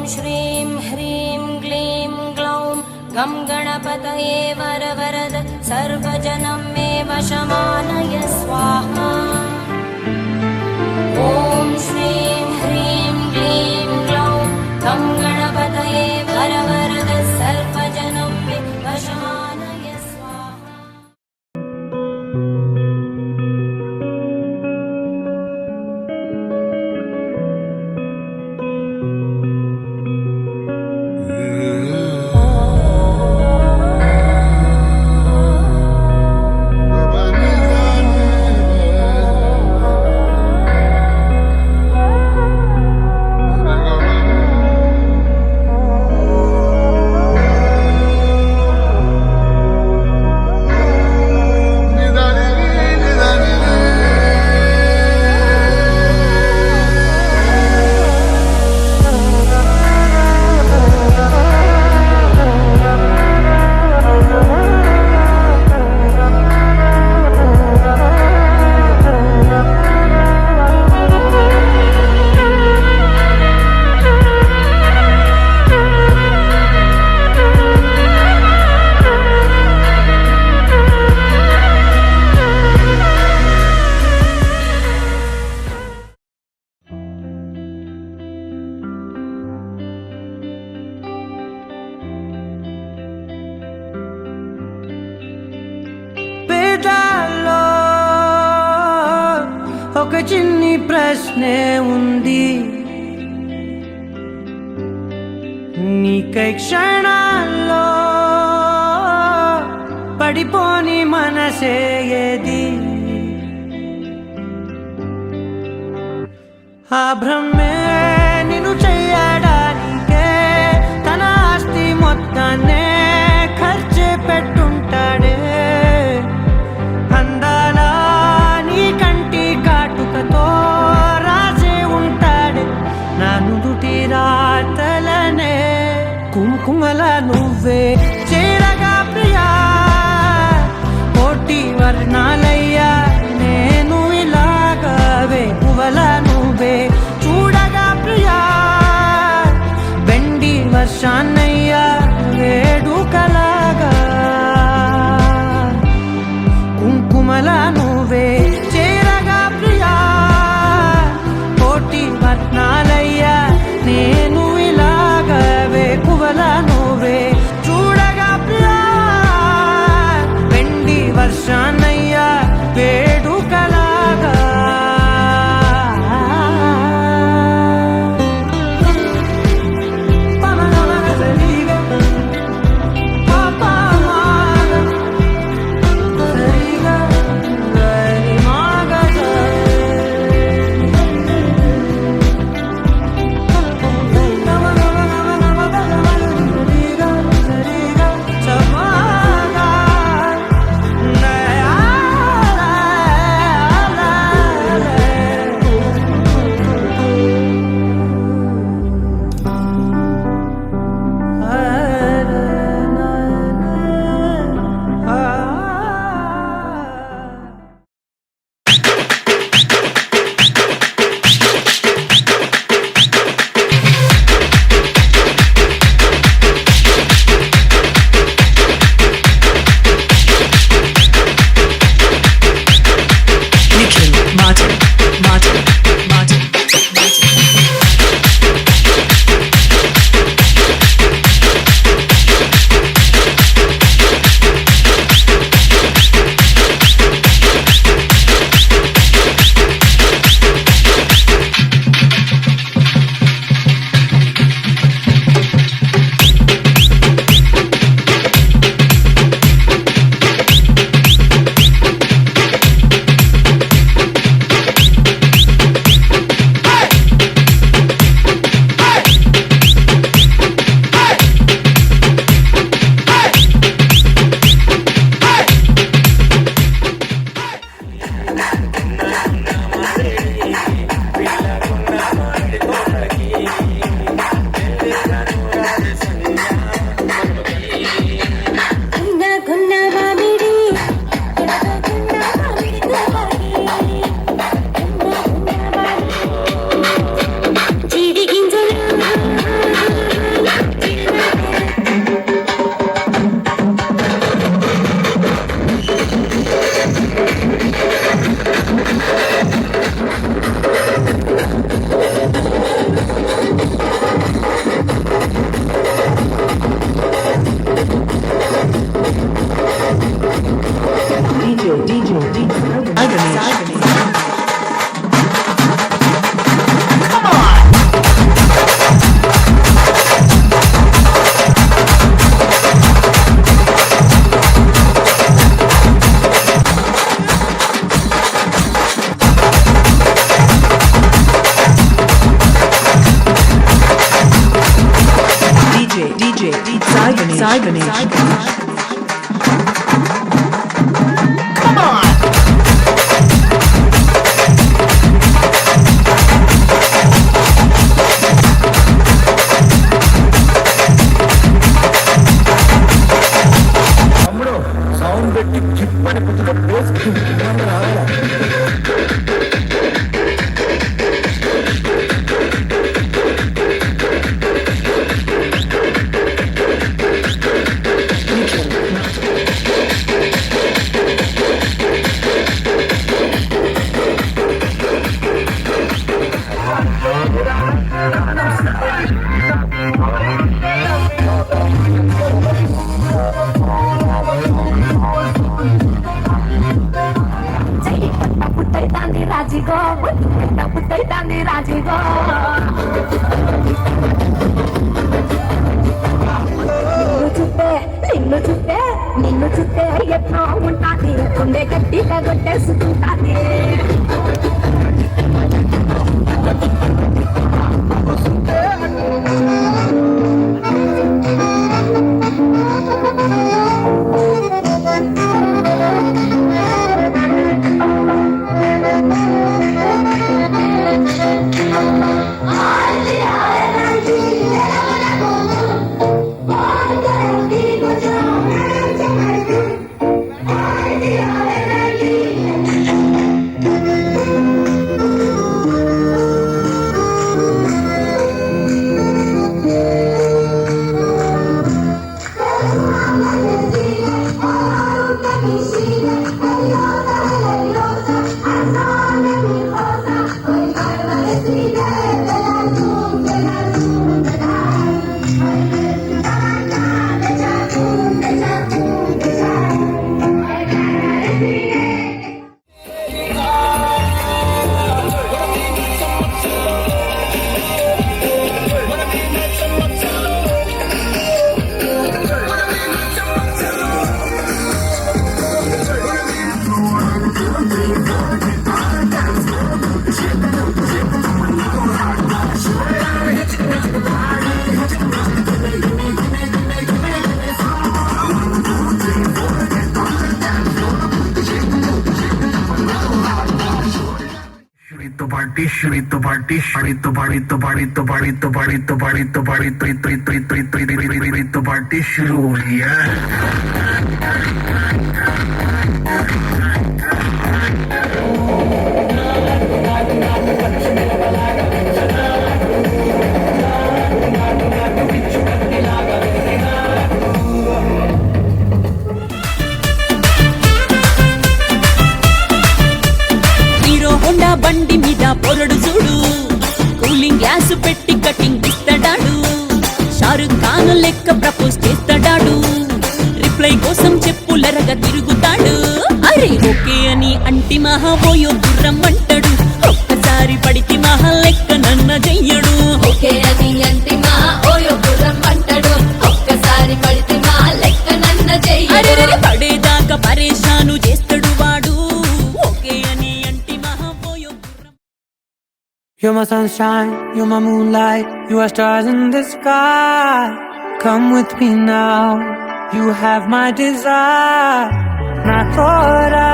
श्रीं ह्रीं क्लीं ग्लौं गं गणपतये वरवरद सर्वजनं मे वशमानय स्वाहा। ॐ श्रीं ह्रीं क्लीं ग्लौं गं गणपतये वरवरद सर्वजनं मे वशमानय स्वाहा। ఒక చిన్ని ప్రశ్నే ఉంది, నీకై క్షణాల్లో పడిపోని మనసే ఏది? ఆ భ్రమే నిన్ను చెయ్యడానికే తన ఆస్తి మొత్తాన్నే ఖర్చు పెట్టుంటాడే. అందాల నీ కంటి కాటుకతో రాసే ఉంటాడే నా నుదుటి రాతలనే. కుంకుమల నువ్వే చేరగా ప్రియా, కోటి వర్ణాలయ్యా నేను ఇలాగా వేకువల నువ్వే చూడగా ప్రియా. వెండి వర్షాన్నయ్యా వేడుకలాగా, కుంకుమల నువ్వే చేరగా ప్రియా, కోటి వర్ణాలయ్యా నేను ఇలాగా వేకువల నువ్వే చూడగా ప్రియా. Sai Ganesh. సౌండ్ పెట్టి చిప్పని పుట్టుక వేసుకు రావాలా రాజీగో పుట్టైతాంది రాజీగో నిన్ను చుట్టే ఎట్లా ఉంటాది గుండె గట్టిగా కొట్టేసుకుంటాది party शुरू हो रही है బండి మీద పొరడు చూడు కూలింగ్ గ్లాస్ పెట్టి కటింగ్ ఇస్తాడాడు షారుఖ్ ఖాన్ లెక్క ప్రపోజ్ చేస్తాడాడు రిప్లై కోసం చెప్పులరగా తిరుగుతాడు అరే ఓకే అని అంటి మహాబోయో గుర్రం అంటాడు ఒక్కసారి పడికి మహా లెక్క నన్న చెయ్యడు ఓకే అని అంటి మహాబోయో గుర్రం అంటాడు ఒక్కసారి పడికి మహా లెక్క నన్న చెయ్యడు పడేదాకా పరేషాను చేస్తాడు వాడు ఓకే అని You're my sunshine, you're my moonlight, you are stars in the sky. Come with me now, you have my desire. Nakora,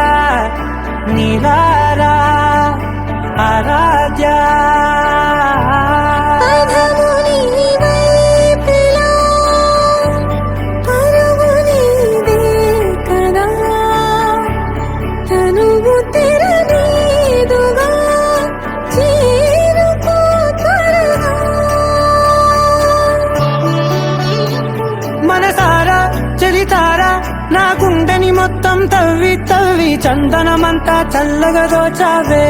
Nilara, Aradya. నా గుండెని మొత్తం తవ్వి తవ్వి చందనమంతా చల్లగా దోచావే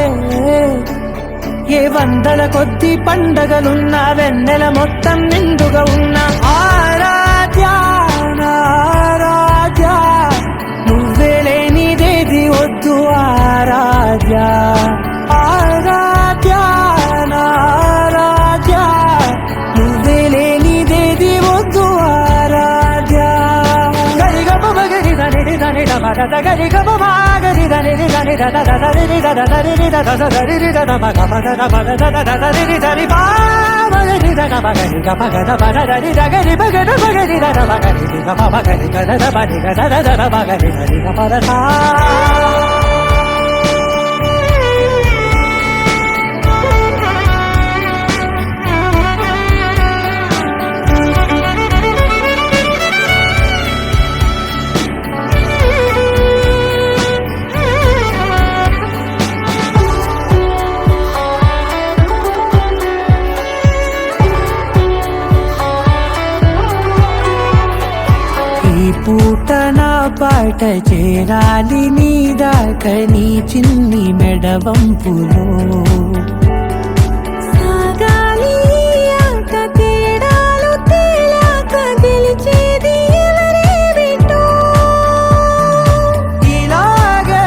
ఏ వందల కొద్ది పండగలున్న వెన్నెల మొత్తం నిండుగా ఉన్న ఆరాధ్య ఆరాధ్య నువ్వే లేనిదేది వద్దు ఆరాధ్య ఆరాధ్య ఆరాధ్య నువ్వే లేనిదేది వద్దు ఆరాధ్య ఈ పూట నా పాట చేరాలి నీ దాక నీ చిన్ని మెడవంపులో సాగాలి ఆట తేడాలు తేలాక గెలిచేది ఎవరేమిటో ఇలాగే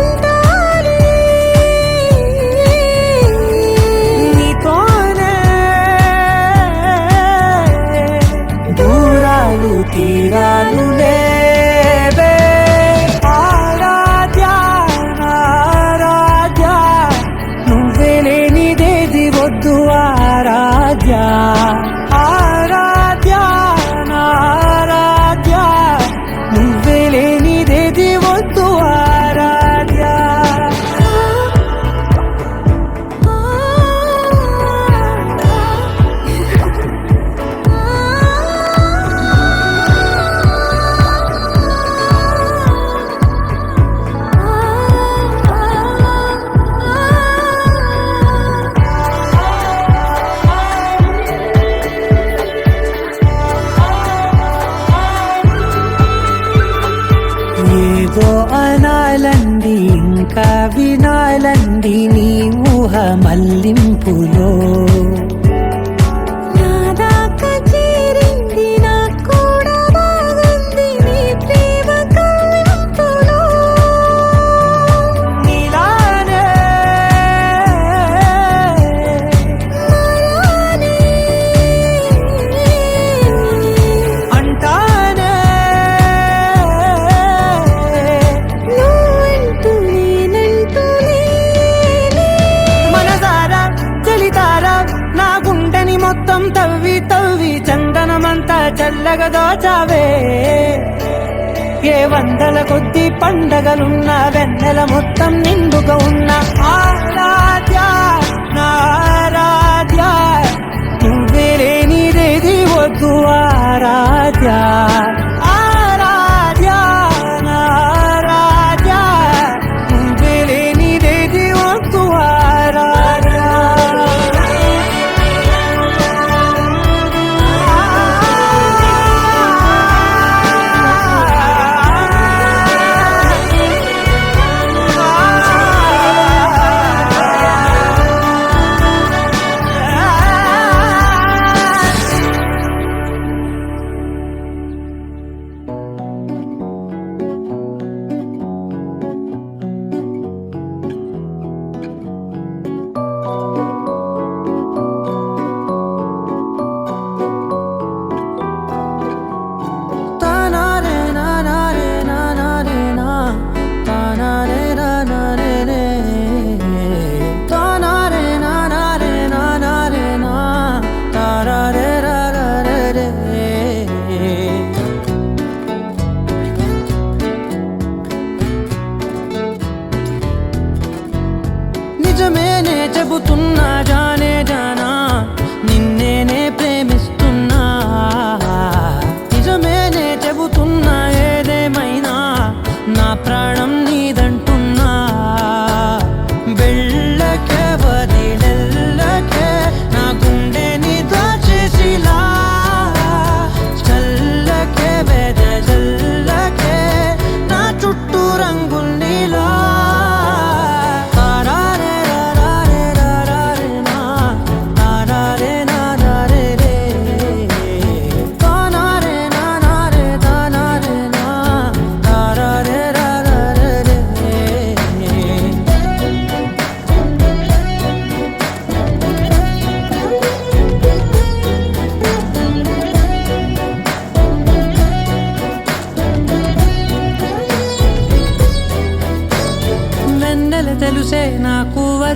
ఉంటాలి నీతోనే దూరాలు తీరాలు లేవే ఆరాధ్య ఆరాధ్య నువ్వే లేనిదేది వద్దు ఆరాధ్య ఆరాధ్య ఆరాధ్య నువ్వే లేనిదేది వద్దు ఆరాధ్య ఏదో అనాలండి ఇంకా వినాలండి నీ ఊహ మల్లింపులో నా దాకా చేరింది నాకు కూడా బాగుంది నీ ప్రేమ కవ్వింపులో నీలానే మారానే అంటానే నువ్వంటూ నేనంటూ లేనే మనసారా చలితారా నా గుండెని మొత్తం తవ్వి తవ్వి చందనమంతా చల్లగా దోచావే ఏ వందల కొద్ది పండగలున్న వెన్నెల మొత్తం నిండుగా ఉన్న ఆరాధ్య నా ఆరాధ్య నువ్వే లేనిదేది వద్దు ఆరాధ్య ఆరాధ్య నా ఆరాధ్య నువ్వే లేనిదేది వద్దు ఆరాధ్య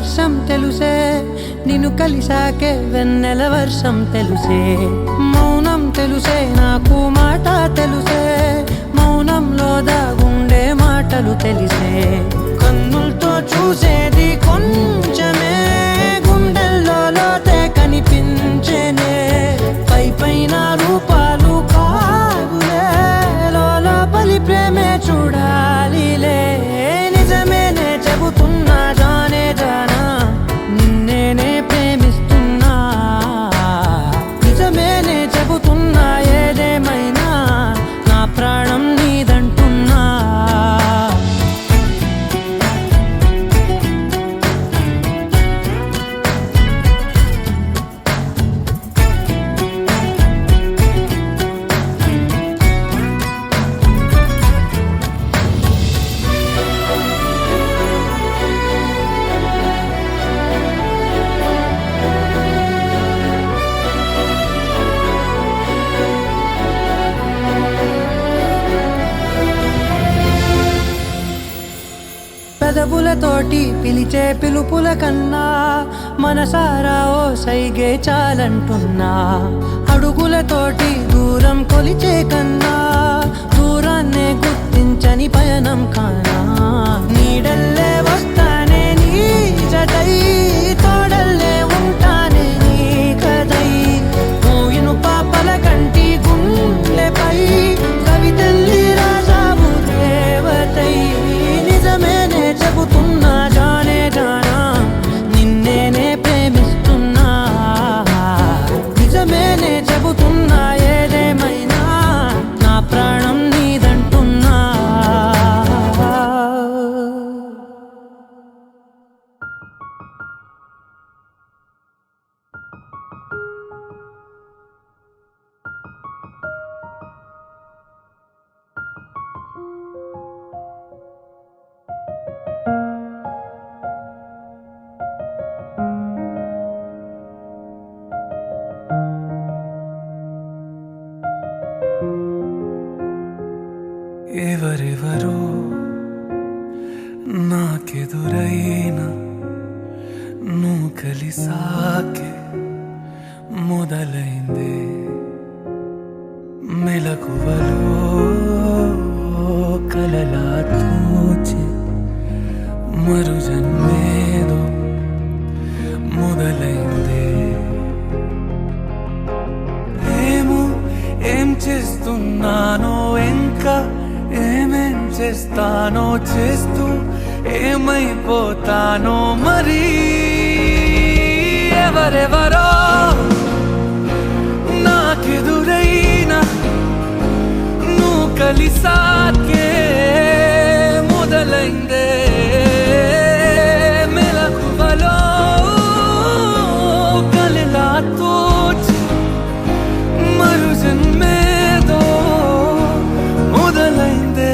వర్షం తెలుసే నిన్ను కలిసాకే వెన్నెల వర్షం తెలుసే మౌనం తెలుసే నాకు మాట తెలుసే మౌనంలో దాగుండే మాటలు తెలిసే కన్నులతో చూసేది కొంచెమే గుండెల్లో లోతే కనిపించేనే పై పైన రూపాలు కాగులే లోపలి ప్రేమే చూడాలిలే నిజమేనే చెబుతున్నా జానే జానా నిన్నేనే ప్రేమిస్తున్నా నిజమేనే చెబుతున్నా ఏదేమైనా నా ప్రాణం నీదంటున్నా పెదవులతోటి పిలిచే పిలుపుల కన్నా మనసారా ఓ సైగే చాలంటున్నా అడుగులతోటి దూరం కొలిచే కన్నా దూరాన్నే గుర్తించని పయనం కానా నీడల్లే వస్తానే నీ జతై తోడల్లే ఉంటానే నీ కదై మోయిను పాపల కంటి గుండెపై కవితల్లి రాజావు దేవతై నిజమేనే చెబుతున్నా జానే జానా నిన్నేనే ప్రేమిస్తున్నా నిజమేనే చెబుతున్నా ఏదేమైనా నా ప్రాణం నీదంటున్నా ఎవరెవరో నాకెదురైనా నువ్వు కలిసాకే మొదలైందే మెలకువలో కలలా తోచి మరు జన్మేదో మొదలైందే ఏమో ఏం చేస్తున్నానో ఇంకా ఏమేం చేస్తానో చేస్తూ ఏమైపోతానో మరి ఎవరెవరో నాకెదురైనా నువ్వు కలిసాకే మొదలైందే మెలకువలో కలలా తోచి మరు జన్మేదో మొదలైందే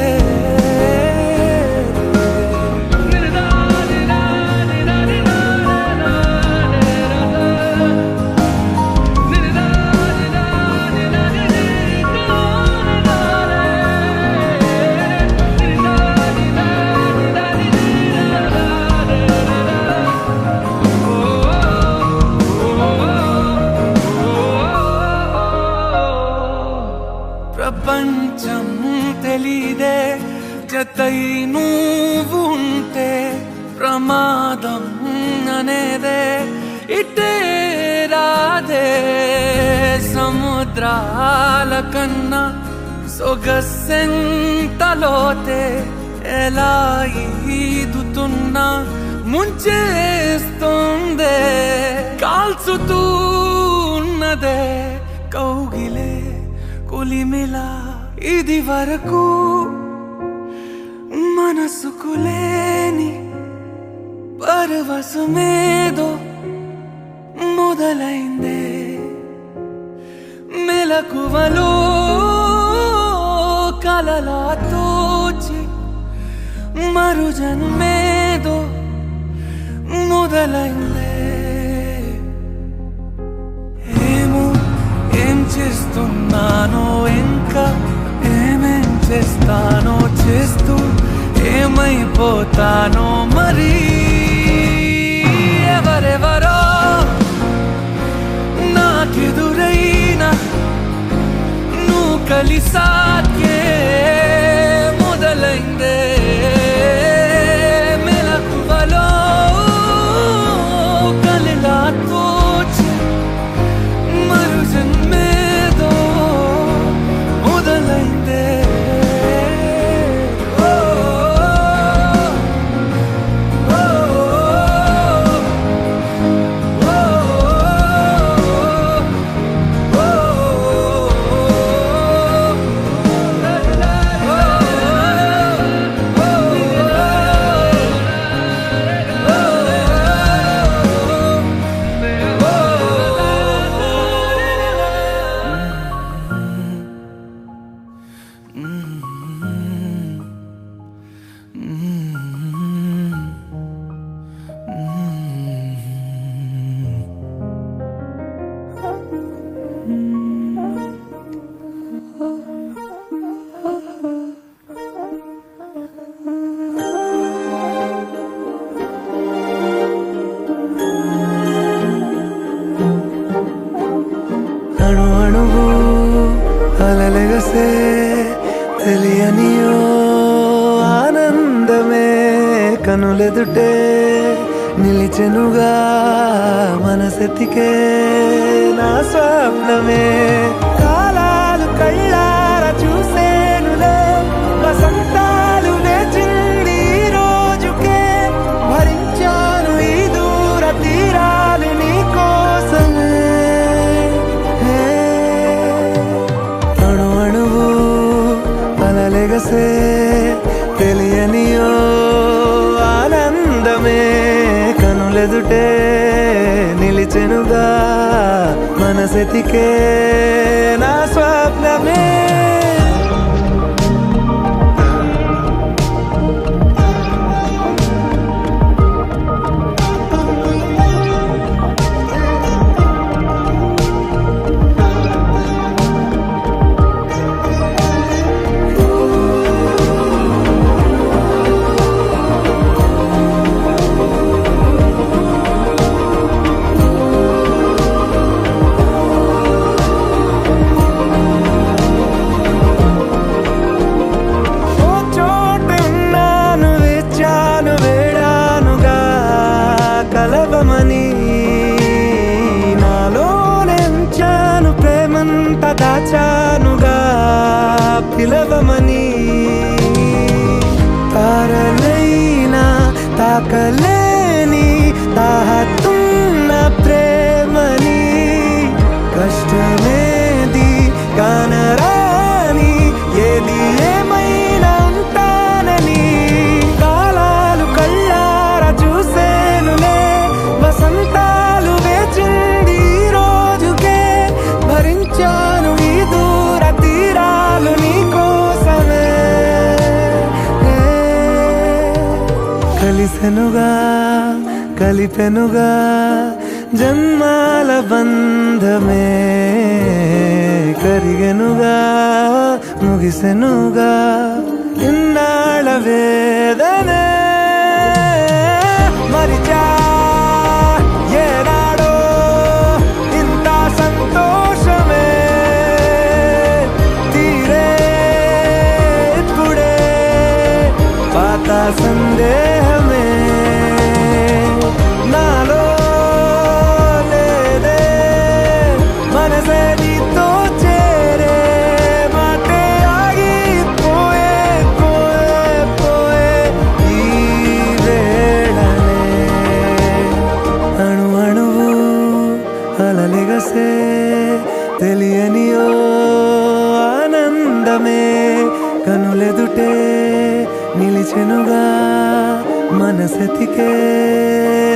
ప్రపంచం తెలీదే జతై నువ్వు ఉంటే ప్రమాదం అనేదే ఇటే రాదే సముద్రాల కన్నా సొగసెంతలోతే ఎలా ఈదుతున్నా ముంచేస్తుందే కాల్చుతూ ఉన్నదే కౌగిలే కొలిమిలా ఇది వరకు మనసుకు లేని పరవశమేదో మొదలైందే మెలకువలో కలలా తోచి మరు జన్మేదో మొదలైందే ఏమో ఏం చేస్తున్నానో ఇంకా ఏమేం చేస్తానో చేస్తూ ఏమైపోతానో మరి సాకే మొదలైందే మెలకువలో కలలా తోచి మరు జన్మేదో మొదలైందే ఓ ఓ అణు అణువు అలలెగసే తెలియనియో ఆనందమే కనులెదుటే నిలిచెనుగా మనసెతికే నా స్వప్నమే కాలాలు కళ్ళార చూసేనులే వసంతాలు వేచింది ఈ రోజుకే భరించాను ఈ దూర తీరాలు నీ కోసమే అణు అణువు అలలెగసే తెలియనియో ఆనందమే కనులెదుటే నిలిచెనుగా మనసెతికే నా స్వప్నమే ఓ చోటున్నాను వేచాను వేడానుగా కలవమని నాలో నెంచాను ప్రేమంత దాచానుగా పిలవమని తారలైనా తాకలేని తాహతున్న ప్రేమని కష్టమేది కానరాని ఏది ఏమైనా ఉంటానని కాలాలు కళ్ళార చూసేనులే వసంతాలు వేచింది ఈ రోజుకే భరించాను ఈ దూర తీరాలు నీ కోసమే కలిసెనుగా కలిపెనుగా జన్మాల బంధమే కరిగెనుగా ముగిసెనుగా ఇన్నాళ్ళ వేదనే మరిచా ఏనాడో ఇంత సంతోషమే తీరే ఇప్పుడే పాత సందేహమే నాలో లేదే మనసే నీతో చేరే మాటే ఆగిపోయే పోయే పోయే ఈ వేళనే అణు అణువు అలలెగసే తెలియనియో ఆనందమే కనులెదుటే నిలిచెనుగా మనసెతికే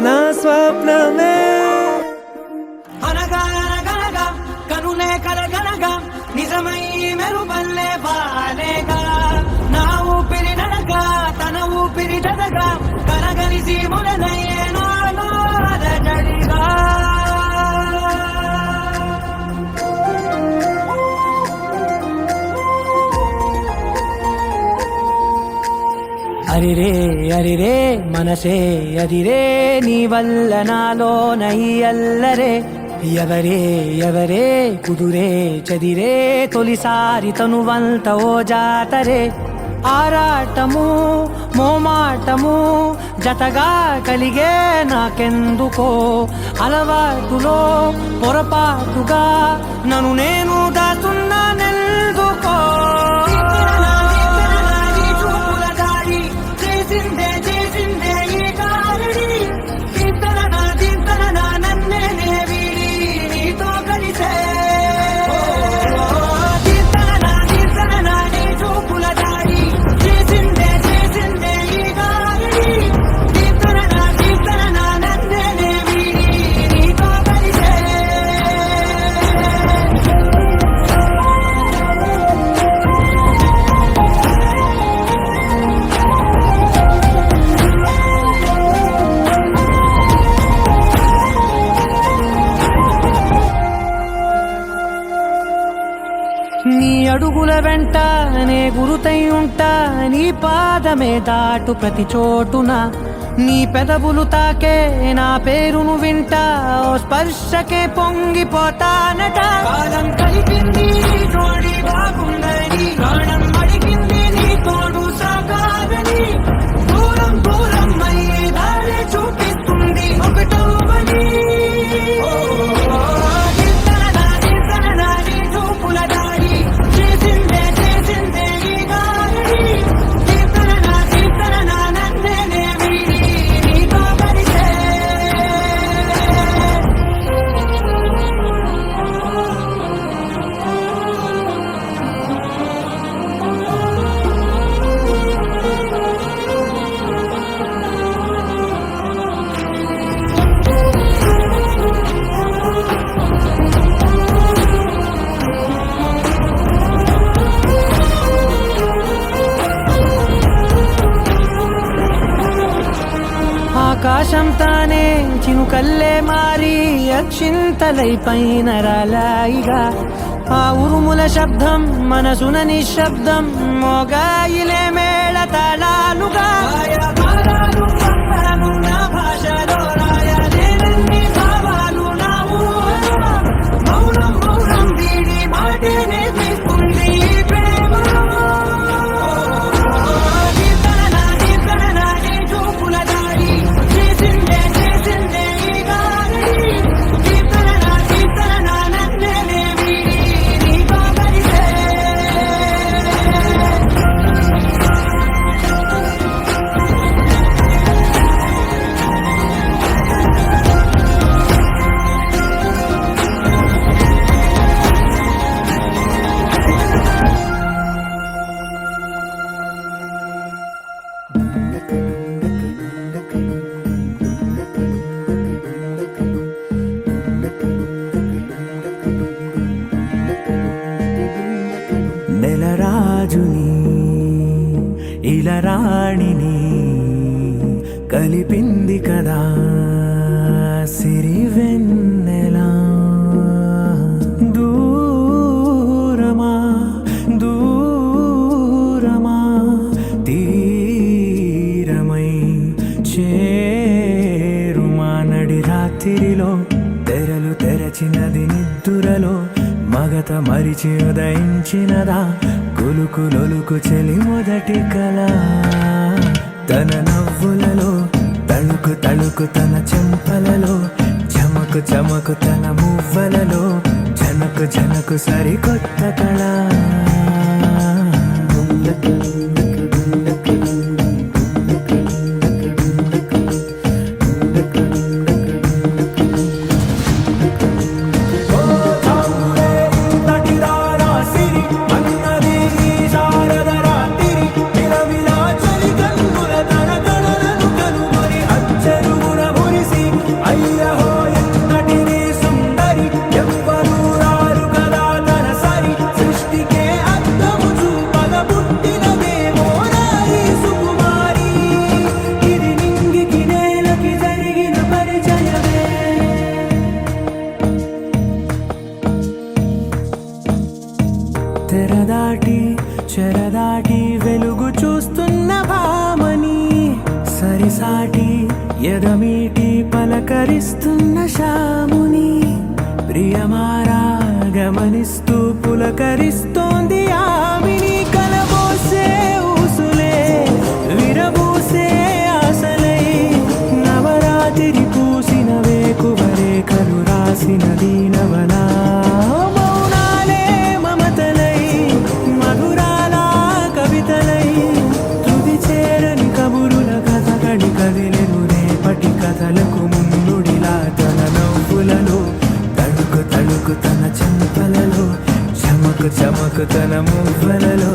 నా స్వప్నమే అనగా అనగనగా కనులే కలగనగా నిజమై మెరుపల్లే బాలేగా నా ఊపిరి నడగా తన ఊపిరి దదగా కనగలిసి మొదలయ్యే నాలో అలజడిగా అరిరే మనసే అదిరే నీ వల్ల నాలో నై అల్లరే ఎవరే ఎవరే కుదురే చదిరే తొలిసారి తనువంత ఓ జాతరే ఆరాటము మోమాటము జతగా కలిగే నాకెందుకో అలవాటులో పొరపాటుగా నన్ను నేను దాస్తున్నానెందుకో చేసిందే చేసిందే ఈ గారడి నన్నే నీతో కలిసే చూపుల దాడి చేసిందే చేసిందే ఈ గారడి నన్నే నీతో కలిసే నీ అడుగుల వెంట నే గురుతై ఉంటా నీ పాదమే దాటు ప్రతి చోటున నీ పెదవులు తాకే నా పేరును వింటా ఓ స్పర్శకే పొంగిపోతానట కాలం కలిపింది జోడి బాగుందని ప్రాణం అడిగింది నీ తోడు సాగాలని దూరం దూరం అయ్యే దారి చూపిస్తుంది ఒకటవని చూపుల దాడి చేసిందే చేసిందే ఈ గారడి నన్నే నీతో కలిసే ఆకాశం తానే చినుకల్లే మారి అక్షింతలై పైన రాలాయిగా ఆ ఉరుముల శబ్దం మనసున నిశ్శబ్దం మోగాయిలే మేళ తాళాలుగా నా భాషలో రాయలేనన్ని భావాలు నా ఊహలో. మౌనం మౌనం వీడి మాటే నేర్పిస్తుంది ప్రేమలో చూపుల దాడి చేసిందే చేసిందే ఈ గారడి నన్నే నీతో కలిసే నెలరాజుని ఇలరాణిని కలిపింది కదా సిరివెన్నెలా దూరమా దూరమా తీరమై చేరుమా నడి రాత్రిలో తెరలు తెరచినది నిద్దురలో మగత మరిచి ఉదయించినదా కులుకులొలుకు చెలి మొదటి కళ తన నవ్వులలో తళుకు తళుకు తన చెంపలలో చమకు చమకు తన మువ్వలలో జనకు జనకు సరికొత్త కళ తెరదాటి చెరదాటి వెలుగు చూస్తున్న భామని సరిసాటి ఎదమీటి పలకరిస్తున్న శాముని ప్రియమారా గమనిస్తూ పులకరిస్తోంది ఆవిని కలబోసే ఊసులే విరబూసే ఆశలై నవరాత్రి పూసిన వేకువరేఖలు రాసిన దీనవనా మౌనాలే మమతలై మధురాల కవితలై తుది చేరని కబురుల కథ కడి కదిలెను రేపటి కథలకు ముందుడిలా తన నవ్వులలో తడుకు తడుకు తన చెంపలలో చమకు చమకు తన మువ్వలలో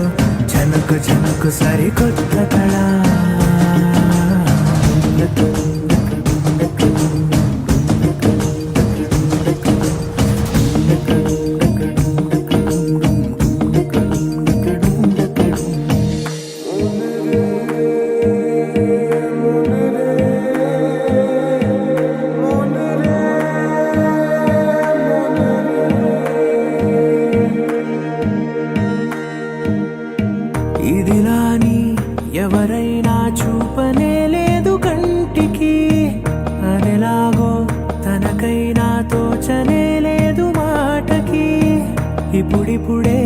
చనకు చనకు సరికొత్త కళ ఇదిలాని ఎవరైనా చూపనే లేదు కంటికి అదెలాగో తనకైనా తోచనే లేదు మాటకి ఇప్పుడిప్పుడే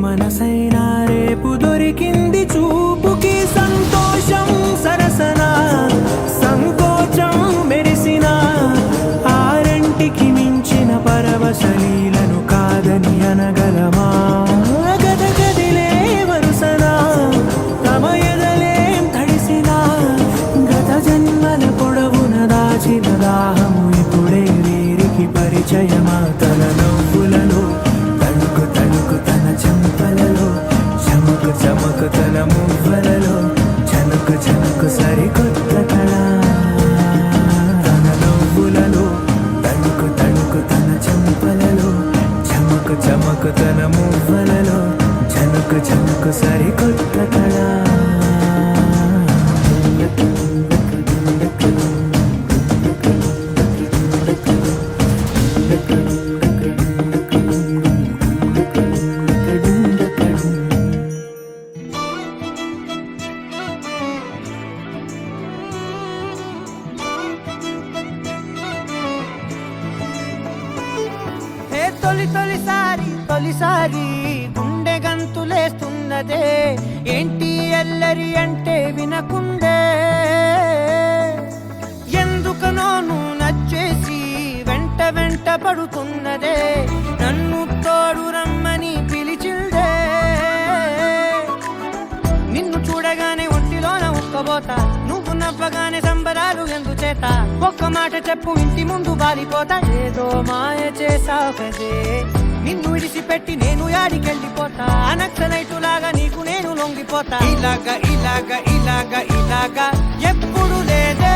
మనసైనా రేపు దొరికింది చూపుకి సంతోషం సరసన సంకోచం మెరిసిన ఆరంటికి మించిన పరవశలీలను కాదని అనగలమా గద గదిలే వరుసనా తమ ఎదలేం తడిసినా గత జన్మల పొడవున దాచిన దాహము ఇప్పుడే వీరికి పరిచయమా తన నవ్వులలో తణుకు తణుకు తన చెంపలలో చమకు చమకు తన మువ్వలలో చనుకు చనుకు సరికొత్త కళ తన నవ్వులలో తణుకు తణుకు తన చెంపలలో చమకు చమకు తన మువ్వలలో చనుకు చనుకు సరికొత్త కళ తొలిసారి గుండె గంతులేస్తున్నదే ఏంటి ఎల్లరి అంటే వినకుండే ఎందుకనో నువ్వు నచ్చేసి వెంట వెంట పడుతున్నదే నన్ను తోడు రమ్మని పిలిచిందే నిన్ను చూడగానే ఒంటిలోన ఉక్కబోతా నువ్వు నవ్వగానే సంబరాలు ఎందుచేత ఒక్క మాట చెప్పు ఇంటి ముందు బాలిపోతా ఏదో మాయ చేసావు కదే నిన్ను విడిసిపెట్టి నేను యాడికెళ్ళిపోతా నక్సలైటులాగా నీకు నేను లొంగిపోతా ఇలాగా ఇలాగా ఇలాగా ఇలాగా ఎప్పుడు లేదే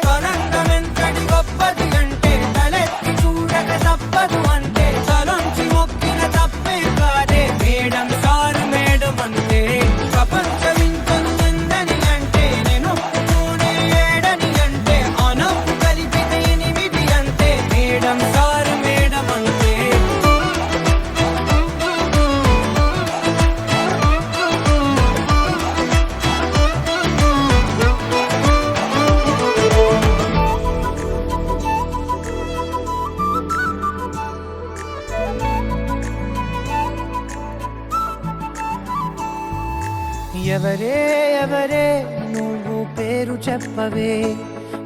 తొలంతమెంతటి గొప్పది అంటే తలెత్తి చూడక తప్పదు అంటే తలొంచి మొక్కిన తప్పే కాదే మేడం సారు మేడం అంటే ప్రపంచమింతను ఎందని అంటే నేను ఒప్పుకోనే ఏడని అంటే అనప్పు కలిపితే 8 అంటే మేడం సారు మేడం అంటే ఎవరే ఎవరే నువ్వు పేరు చెప్పవే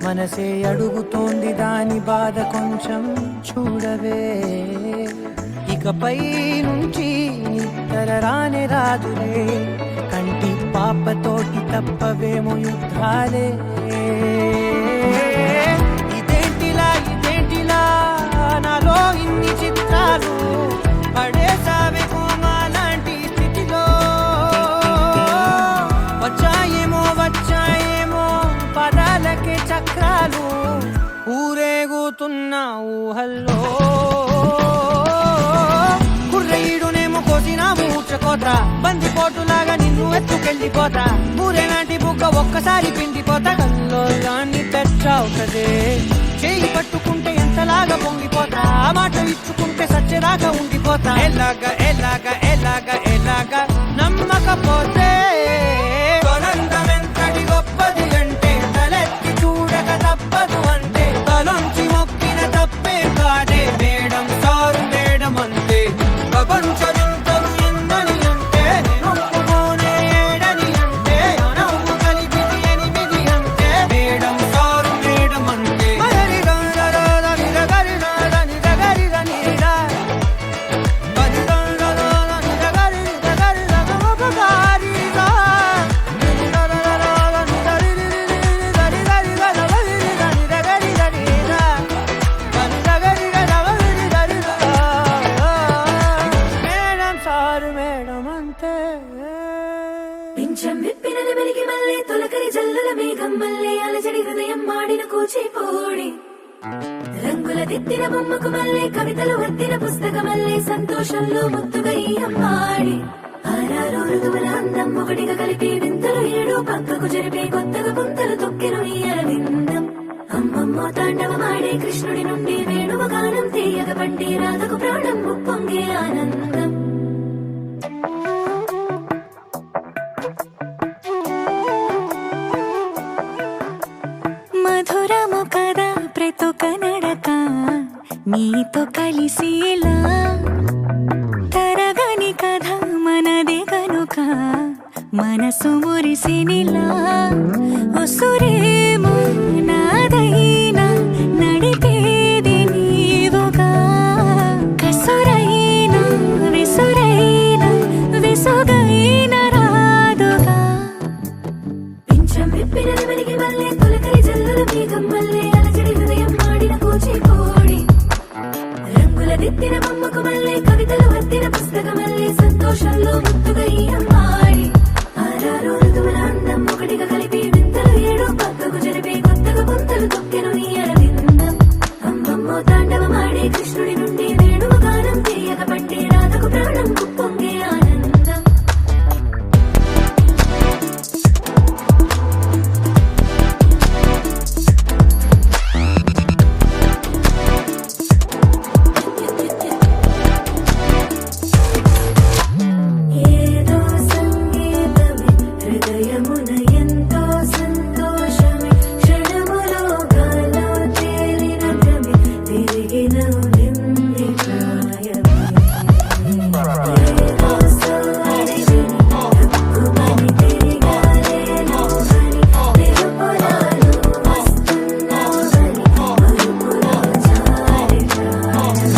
మనసే అడుగుతోంది దాని బాధ కొంచెం చూడవే ఇకపై నుంచి నిద్ర రానే రాదులే కంటి పాపతోటి తప్పవేమో యుద్ధాలే ఇదేంటిలా నాలో ఇన్ని చిత్రాలు పడేసావే కోమా లాంటి స్థితిలో వచ్చాయేమో పదాలకే చక్రాలు ఊరేగుతున్న ఊహల్లో కుర్రయ్యుడునేమో కోసిన మూర్చకోత బందిపోటులాగా నిన్ను ఎత్తుకెళ్ళిపోతా ఊరేనాటి బుగ్గ ఒక్కసారి పిండిపోతా కల్లోగాన్ని తెచ్చావు కదే చేయి పట్టుకుంటే ఎంతలాగా పొంగిపోతా మాట ఇచ్చుకుంటే సచ్చేదాకా ఉండిపోతా ఎలాగా ఎలాగా ఎలాగా ఎలాగా నమ్మకపోతే తొలంతమెంతటి గొప్పది అంటే తలెత్తి చూడక తప్పదు అంటే తలొంచి మొక్కిన తప్పే కాదే మేడం వెలిగి మల్లే తొలకరి జల్లుల మేఘం మల్లే అలజడి హృదయం మాడిన కూచిపోడి రంగుల దిద్దిన బొమ్మకు మల్లే కవితలు వద్దిన పుస్తకమల్లే సంతోషంలో ముద్దుగా ఈ అమ్మాడి ఆరారు ఋతువుల అందం ఒకటిగా కలిపి వింతలు ఏడు పక్కకు జరిపే కొత్తగా పుంతలు తొక్కెను ఈ అరవిందం అమ్మమ్మో తాండవమాడే కృష్ణుడి నుండి వేణువ గానం తీయగ పండి రాధకు ప్రాణం ఉప్పొంగే ఆనందం మధురము కదా ప్రతి ఒక్క నడక నీతో కలిసేలా తరగని కథ మనదే కనుక మనసు మురిసినిలా ఉసురేమో నాదైనా నడిపేది నీవుగా కసురైనా విసురైనా విసుగైన రాదుగా పింఛం విప్పిన వెలిగి మల్లే తొలకరి జల్లుల మేఘం మల్లే అలజడి హృదయం మాడిన కూచిపోడి రంగుల దిద్దిన బొమ్మకు మల్లే కవితలు వద్దిన పుస్తకమల్లే సంతోషంలో ముద్దుగా ఈ అమ్మాడి ఆరారు ఋతువుల అందం ఒకటిగా కలిపి వింతలు ఏడు పక్కకు జరిపే కొత్తగా పుంతలు తొక్కెను ఈ అరవిందం అమ్మమ్మో తాండవమాడే కృష్ణుడి నుండి వేణువ గానం తీయగ పట్టి రాధకు ప్రాణం ఉప్పొంగే ఆనందం ఏదో సంగీతమే హృదయమున ఎంతో సంతోషమే క్షణములో గాలో తేలిన భ్రమే తిరిగిన నింది ప్రాయమే ఏదో సోడి విని హక్కుమని తిరిగాలేను అని నిరుపురాలు వస్తున్నావని మరుపులో చారి ప్రాయమే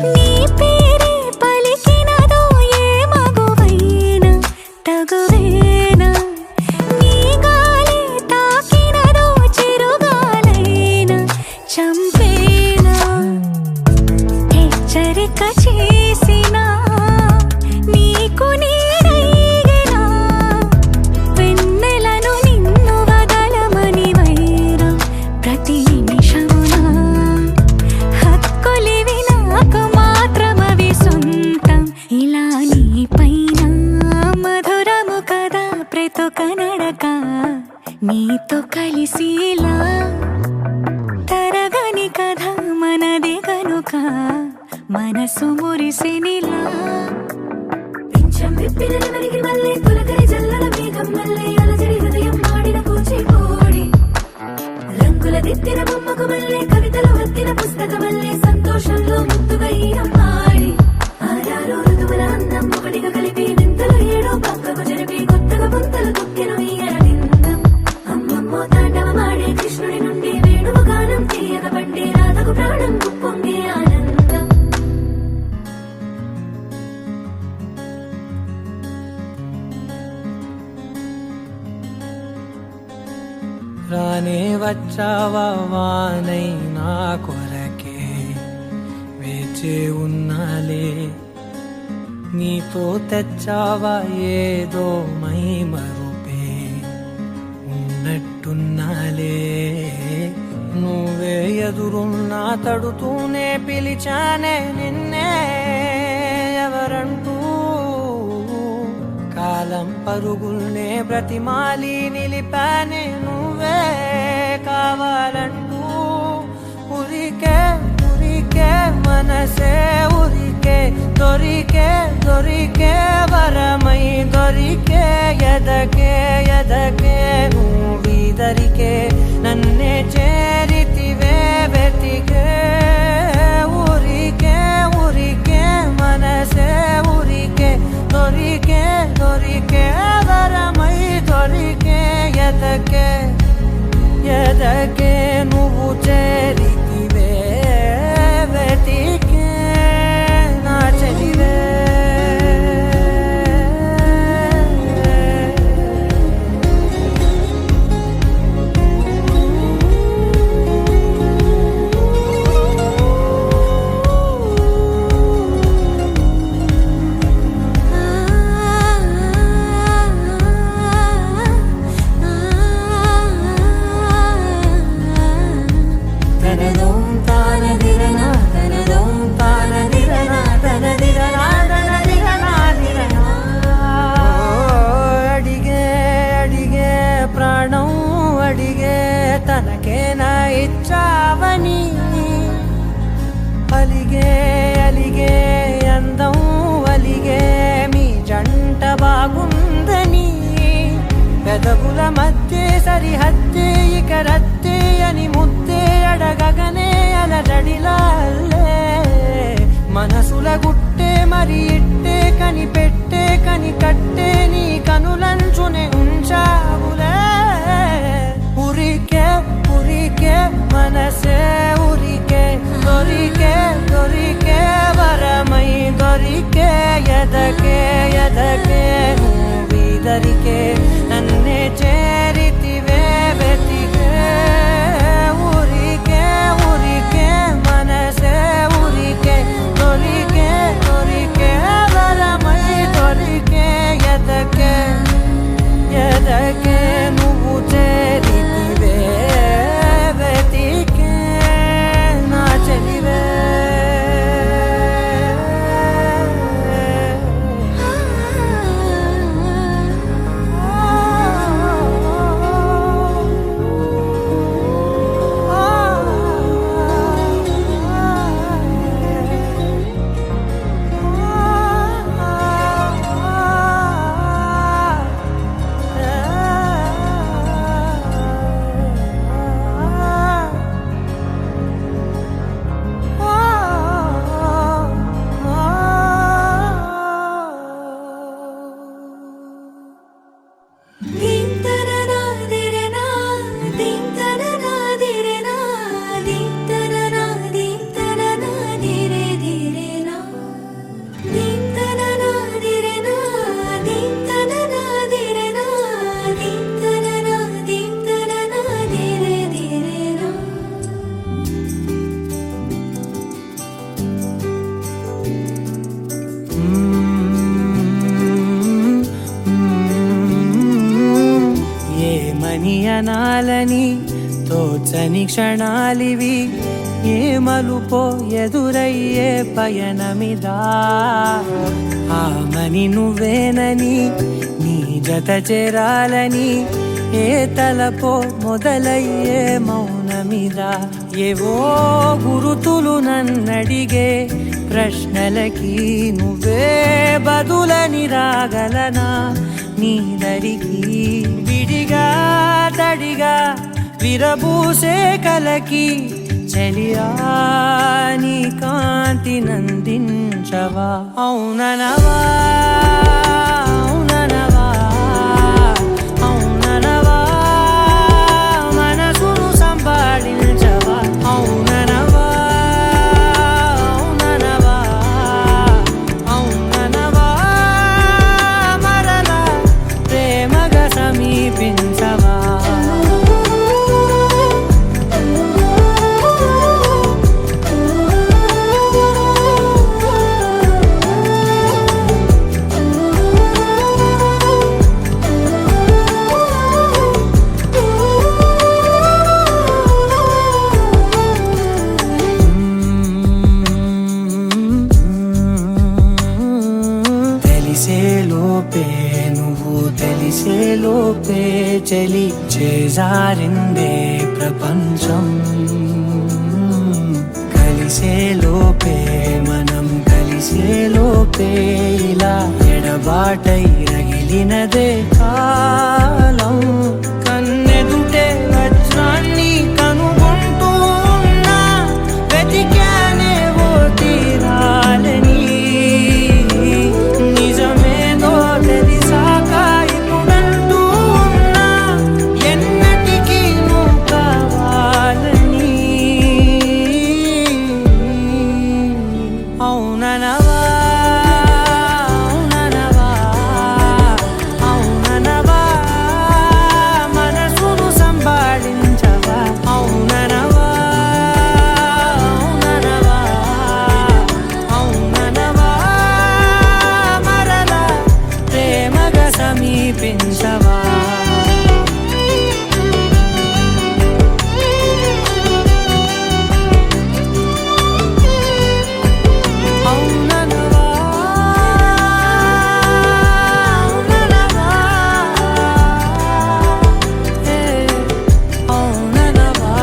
నీ పేరే పలికినదో ఏ మగువైనా తగువేనా నీ గాలి తాకినదో చిరుగాలైనా చంపేనా హెచ్చరిక చేసినా నీకు నీడైగనా వెన్నెలను నిన్ను వదలమని వైరా ప్రతి నిమిషమునా హక్కులివి నాకు మాత్రమవి సొంతం ఇలా నీ పైన మధురము కదా ప్రతి ఒక్క నడక నీతో కలిసేలా తరగని కథ మనదే కనుక మనసు మురిసినిలా పింఛం విప్పిన వెలిగి మల్లే తొలకరి జల్లుల మేఘం మల్లే అలజడి హృదయం మాడిన కూచిపోడి రంగుల దిద్దిన బొమ్మకు మల్లే కవితలు వద్దిన పుస్తకమల్లే సంతోషంలో ముద్దుగా ఈ అమ్మాడి ఆరారు ఋతువుల అందం ఒకటిగా కలిపి వింతలు ఏడు పక్కకు జరిపి కొత్తగా పుంతలు తొక్కెను ఈ అరవిందం అమ్మమ్మో తాండవమాడే కృష్ణుడి నుండి వేణువ గానం తీయగ పండి రాధకు ప్రాణం ఉప్పొంగే ఆనందం రానే వచ్చావా వానై నా కొరకే వేచే ఉన్నాలే నీతో తెచ్చావా ఏదో మై మరుపే ఉన్నట్టున్నాలే నువ్వే ఎదురున్నా తడుతూనే పిలిచానే నిన్నే ఎవరంటూ కాలం పరుగుల్నే బ్రతిమాలి నిలిపానే నువ్వే కావాలంటూ ఉరికే ఉరికే మనసే ఉరికే దొరికే దొరికే వరమై దొరికే ఎదకే ఎదకే నువ్వు బీదరికే నన్నే చేరితివే వెతికే ఊరికే ఊరికే మనసే ఊరికే దొరికే దొరికే వరమై దొరికే ఎదకే ఎదకే నువ్వు చేరితివే వెతికే నా చెలివే అడిగే అడిగే ప్రాణం అడిగే తనకేనా ఇచ్చావని అలిగే అలిగే అందం అలిగే మీ జంట బాగుందని పెదవుల మధ్య సరిహద్దే ఇక రద్దే అని ముద్దే అడగగనే అలజడిలాల్లే మనసుల గుట్టే మరి ఇట్టే కని పెట్టే కని కట్టే నీ కనులంచునే ఉంచావులే ఉరికే ఉరికే మనసే ఉరికే దొరికే దొరికే వరమై దొరికే ఎదకే ఎదకే బీదరికే నన్నే చేరితివే వెతికే ఊరికే ఊరికే మనసే ఊరికే దొరికే దొరికే వరమై దొరికే ఎదకే ఎదకే నువ్వు చేరితివే వెతికే నా చెలివే ఏమనియనాలని తోచని క్షణాలివి ఏ మలుపో ఎదురయ్యే పయనమిదా ఆమని నువ్వేనని నీ జత చేరాలని ఏ తలపో మొదలయ్యే మౌనమిదా ఏవో గురుతులు నన్నడిగే ప్రశ్నలకి నువ్వే బదులని రాగలనా నీ దరికి విడిగా తడిగా విరబూసే కలకి చెలియా నీ కాంతి నందించవా అవుననవా అవుననవా అవుననవా మనసును సంపాదించవా అవుననవా అవుననవా అవుననవా మరలా ప్రేమగా సమీపించవా తెలిసేలోపే చలి చేజారిందే ప్రపంచం కలిసేలోపే మనం కలిసేలోపే ఇలా ఎడబాటై రగిలినదే కాలం కన్నెదుటే వినిపించవా అవుననవా అవుననవా హే అవుననవా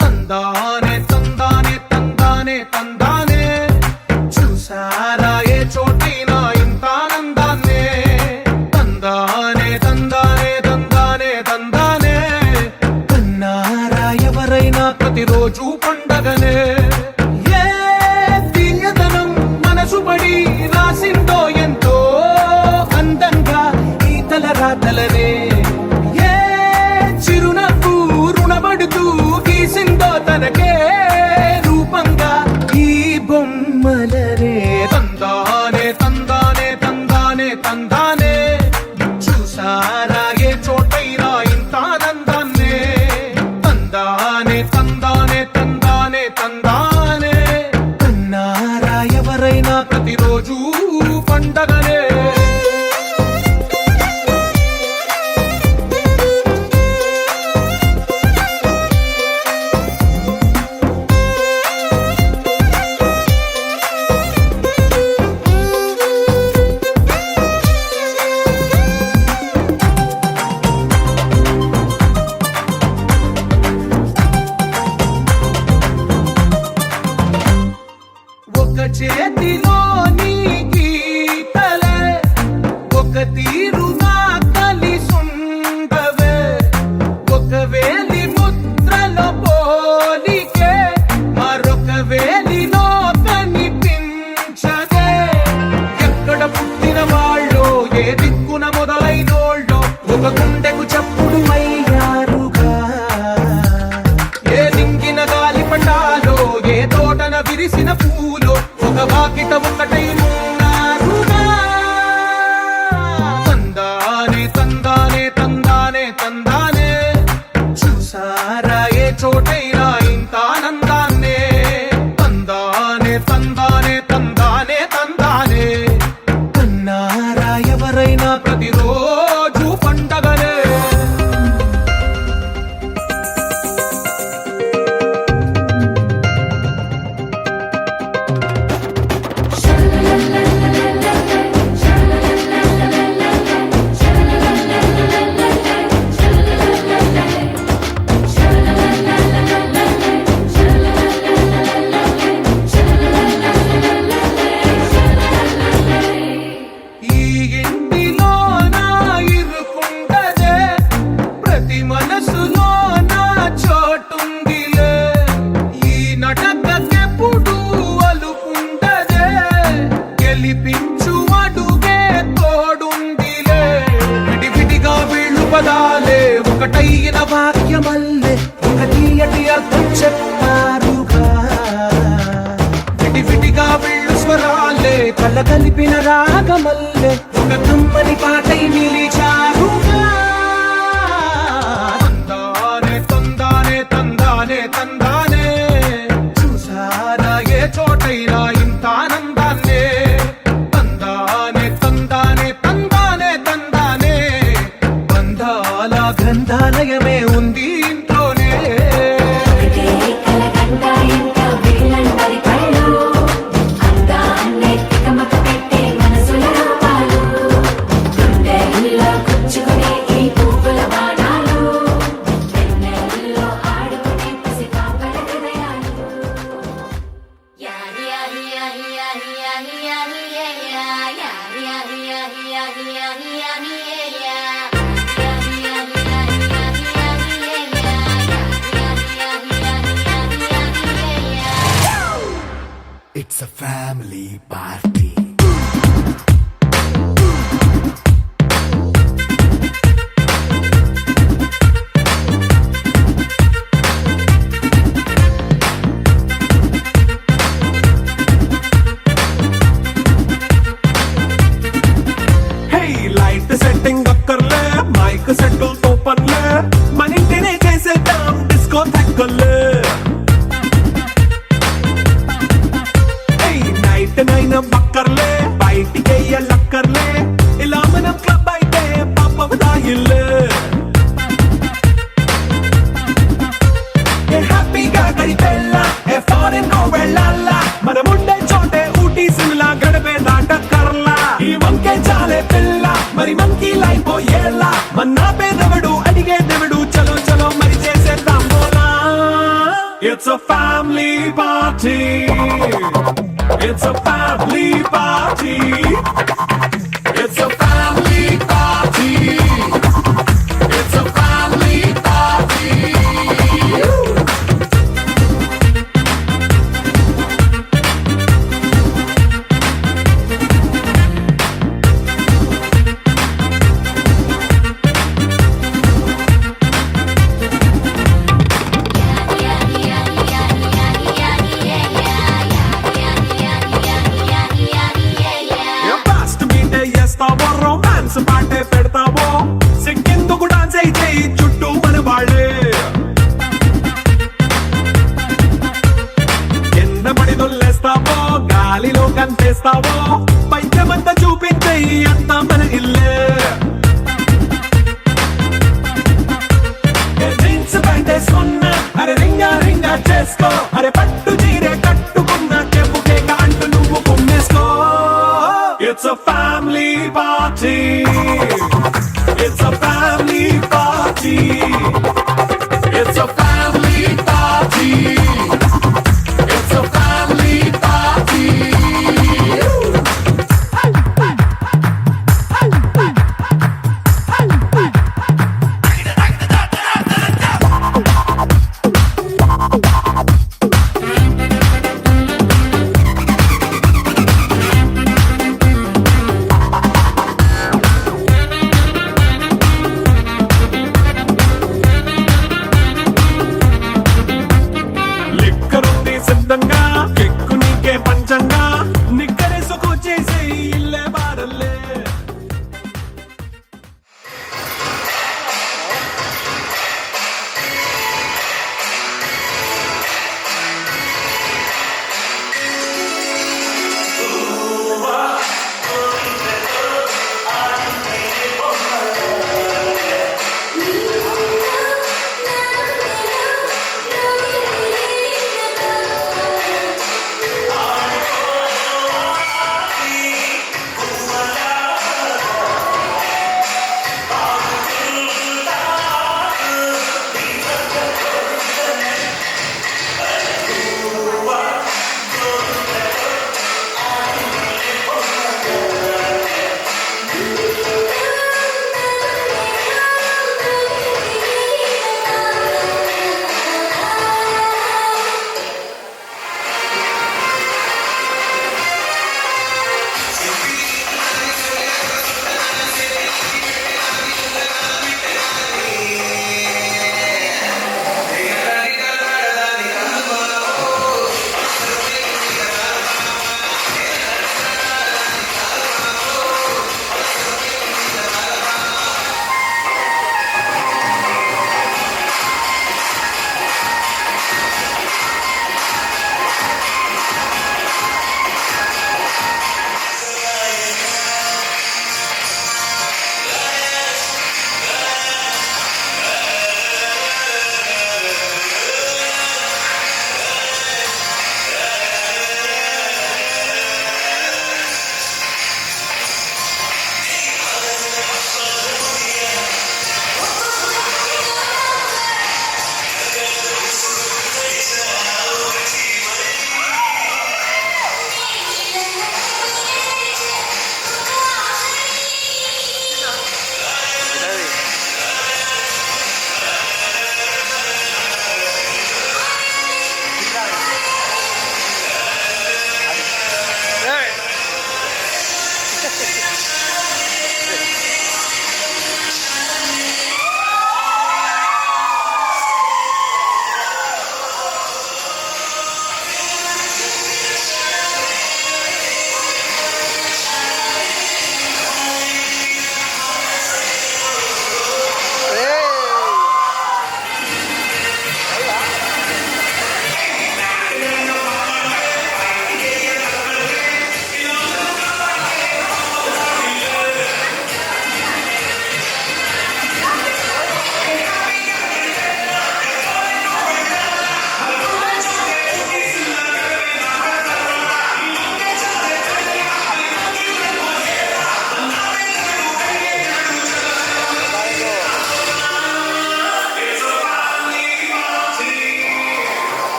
తందానే తందానే తందానే తందానే చూసారా ఏ చోటైనా ఇంత ఆనందాన్నే తందానే తందానే తందానే తందానే కన్నారా ఎవరైనా ప్రతిరోజు పండగనే ఏ తీయదనం మనసు పడి రాసిందో ఎంతో అందంగా ఈ తల రాతలనే ఏ చిరునవ్వు రుణపడుతూ గీసిందో తనకే రూపంగా ఈ బొమ్మలనే తందానే తందానే తందానే తందానే చూసారా ఏ చోటైనా ఇంత ఆనందాన్నే తందానే తందానే తందానే తందానే కన్నారా ఎవరైనా ప్రతిరోజు పండగనే ఒక చేతిలో నీ గీతలే ఒక తీరుగా కలిసుండవే ఒక వేలి ముద్రలో పోలికే మరొక వేలిలో కనిపించదే ఎక్కడ పుట్టిన వాళ్ళో ఏ దిక్కున మొదలైనోళ్ళో ఒక గుండెకు చప్పుడు అయ్యారుగా ఏ దింగిన గాలి పండాలో ఏ తోటన విరిసిన పూలో ఒక వాకిట ఒకటై ఉన్నారుగా తందానే తందానే తందానే తందానే చూసారా ఏ చోటైనా ఇంత ఆనందాన్నే తందానే తందానే తందానే తందానే కన్నారా ఎవరైనా ప్రతిరోజు పండగనే ఈ ఇంటిలో నా ఇరుకుండదే ప్రతి మనసులో నా చోటుందిలే ఈ నటకెప్పుడు అలుకుండదే గెలిపించు అడుగే తోడుందిలే విడివిడిగా వీళ్ళు పదాలే ఒకటైన వాక్యమల్లే ఒక తీయటి అర్థం చెప్పారుగా విడివిడిగా వీళ్ళు స్వరాలే కళ్ళ కలిపిన రాగమల్లే ఒక కమ్మని పాటై నిలిచారుగా తందానే తందానే తందానే గ్రంథాలయమే ఉంది ఇంట్లోనే ఒకటే కలగంట ఇంట వీళ్ళందరి కళ్ళు అందాన్నే తికమక పెట్టే మనసుల రూపాలు గుండెల్లో గుచ్చుకునే ఈ పువ్వుల బాణాలు వెన్నెల్లో ఆడుకునే పసిపాపల హృదయాలు యారి యారి యారి యారి యారి యారి యారి యారి యారి యారి యారి యారి It's a family party. Hey light setting అక్కర్లే మైక్ సెట్టు తో పనిలే మన ఇంటినే చేసేద్దాం డిస్కో థక్కర్లే నైట్ నైన్ బక్కర్లే బయటికెయ్యలక్కర్లే ఇలా మనం క్లబ్ అయితే పాపం దాయిల్లే హ్యాపీగా గడిపెళ్ళ ఏ ఫారెన్ కో వెళ్ళాల మనం ఉండే చోటే ఊటీ సిమ్లా గడిపే దాటక్కర్లా ఈ వంకే చాలే పిల్ల మరి మంకీ లైఫ్ ఏళ్ళ మన్నా పేదవడు అడిగే దేవుడు చలో చలో మరి చేసేద్దాం బోలా it's a family party It's a family party. It's a family party. It's a family party. Fast మీటే చేస్తావో రొమాన్స్ పాటే పెడతావో సిగ్గెందుకు డాన్స్ అయి చేయి చుట్టూ మన వాళ్ళే కింద పడి దొల్లేస్తావో గాలిలో కంటేస్తావో పైద్యమంతా చూపించేయి అంతా మన ఇల్లే జీన్స్ ప్యాంట్ వేసుకున్నా అరే రింగా రింగా చేసుకో అరే పట్టు చీరే కట్టుకున్నా చెప్పు కేక అంటూ నువ్వు కుమ్మేసుకో It's a family party.